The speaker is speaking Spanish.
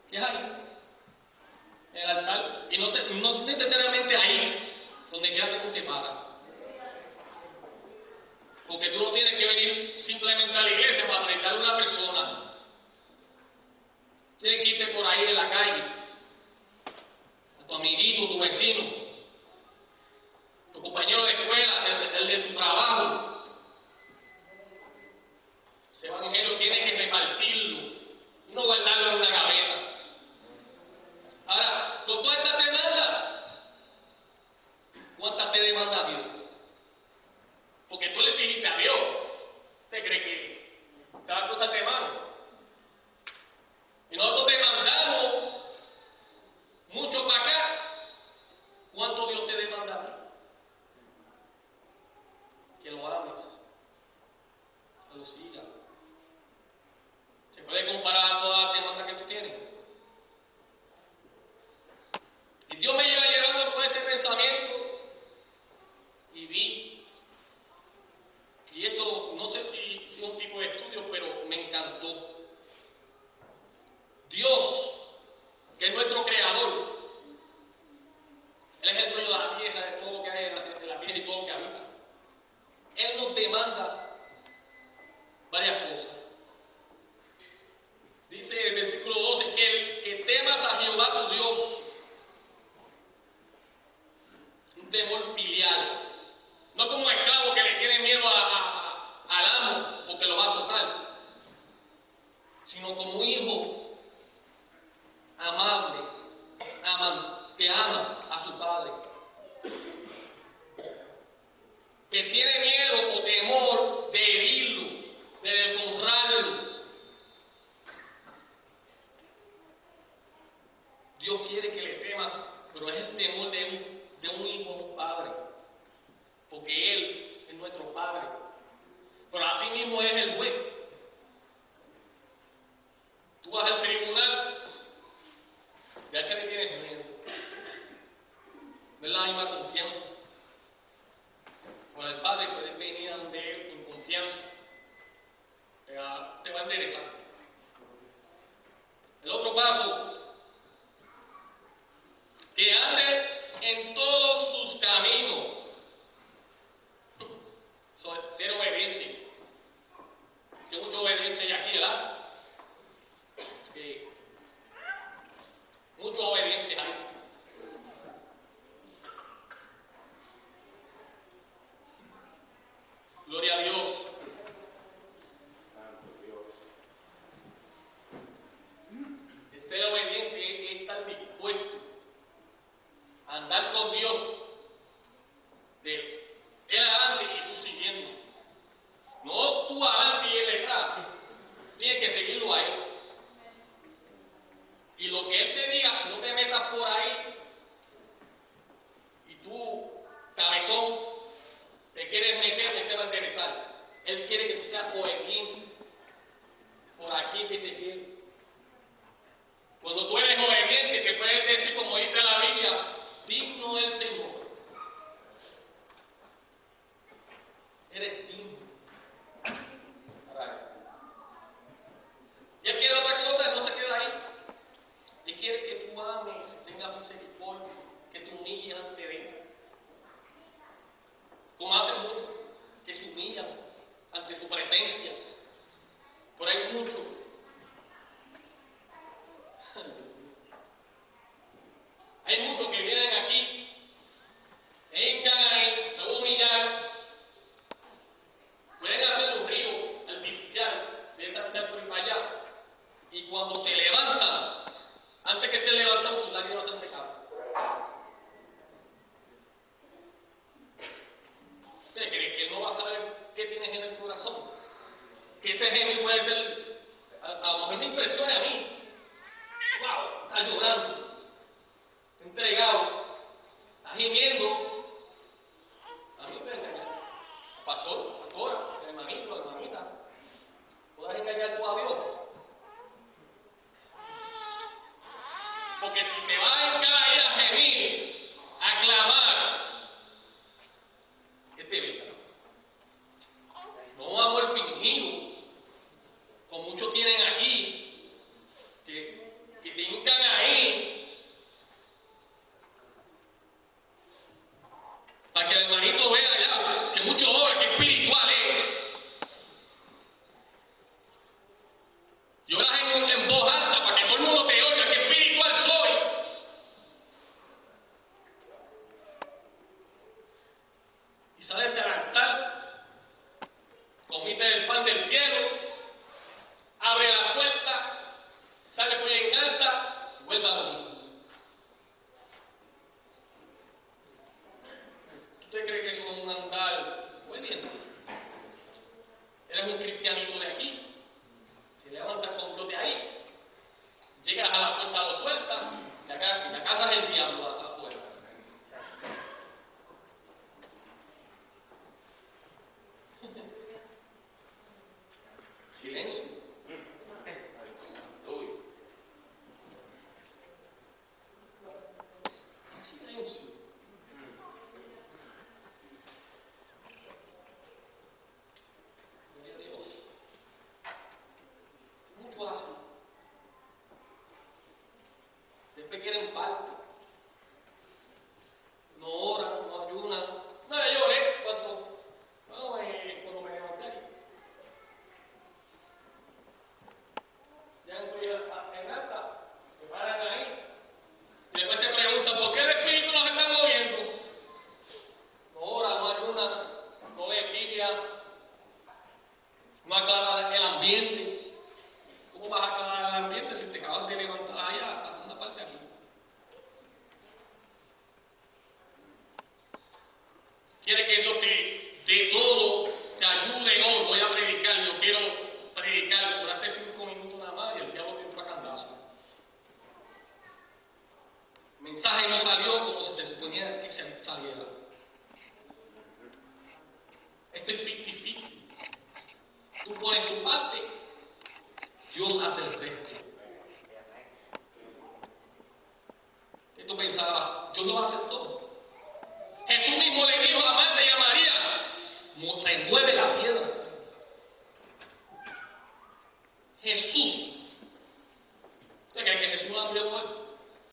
¿Qué es ahí? En el altar. Y no necesariamente ahí, donde quiera que tú te paras. Porque tú no tienes que venir simplemente a la iglesia para predicar a una persona. Tienes que irte por ahí en la calle, a tu amiguito, tu vecino, tu compañero de escuela, el de tu trabajo. Ese evangelio tienes que repartirlo, no guardarlo en una gaveta. Ahora, con todas estas demandas, ¿cuántas te demanda Dios? Porque tú le exigiste a Dios. ¿Usted cree que se va a cruzar de mano? Y nosotros demandamos mucho para acá. ¿Cuánto Dios te demanda a ti? Que lo ames, que lo sigas. ¿Se puede comparar a todas las demandas que tú tienes? Y Dios me iba llevando con ese pensamiento y vi. Y esto no sé si es un tipo de estudio, pero me encantó. Dios, que es nuestro creador, Él es el dueño de la tierra, de todo lo que hay en la tierra y todo lo que habita. Él nos demanda varias cosas. Dice el versículo 12 que temas a Jehová tu Dios. Un temor filial. No como un esclavo que le tiene miedo al amo porque lo va a soltar, sino como un hijo amable, que ama a su padre, que tiene miedo o temor de herirlo, de deshonrarlo. Dios quiere que le temas, pero es el temor de un hijo a un padre, porque Él es nuestro Padre, pero así mismo es el juez. Tú vas al tribunal, ya se le tienes miedo. No es la misma confianza. Con el Padre puedes venir ante Él en confianza. Te va a interesar. El otro paso, que ande en todos sus caminos. Ser obediente. Hay mucho obediente aquí, ¿verdad? Muchos obedientes hay. Gloria a Dios. El ser obediente es estar dispuesto a andar con Dios, de Él adelante y tú siguiendo. No tú adelante y Él detrás. Tienes que seguirlo a Él. Y lo que Él te diga, no te metas por ahí y tú, cabezón, te quieres meter, no te va a interesar. Él quiere que tú seas obediente. Por aquí que te quiere. Cuando tú eres obediente, te puedes decir, como dice la Biblia, digno del Señor. Eres digno. Y Él quiere otra cosa, no se queda ahí. Él quiere que tú ames, tengas misericordia, que te humilles ante Él. Como hacen muchos, que se humillan ante su presencia. Por ahí muchos. Hay muchos que vienen aquí, se hincan ahí, se humillan. Pueden hacer un río artificial de esa mitad por ir para allá. Y cuando se levantan, antes que estén levantados, sus lágrimas se han secado. ¿Usted cree que no va a saber qué tienes en el corazón? Que ese gemir puede ser, a lo mejor me impresiona a mí. ¡Wow! Está llorando, entregado, está gimiendo. A mí me engaña. Pastor, pastora, hermanito, hermanita, ¿puedes engañar tú a Dios? Porque si te vas a encarar ahí a gemir, a clamar, ¿qué te evita? No amor fingido, como muchos tienen aquí, que se hincan saliera. Esto es 50-50. Tú pones tu parte, Dios hace el resto. ¿Qué tú pensabas? Dios lo va a hacer todo.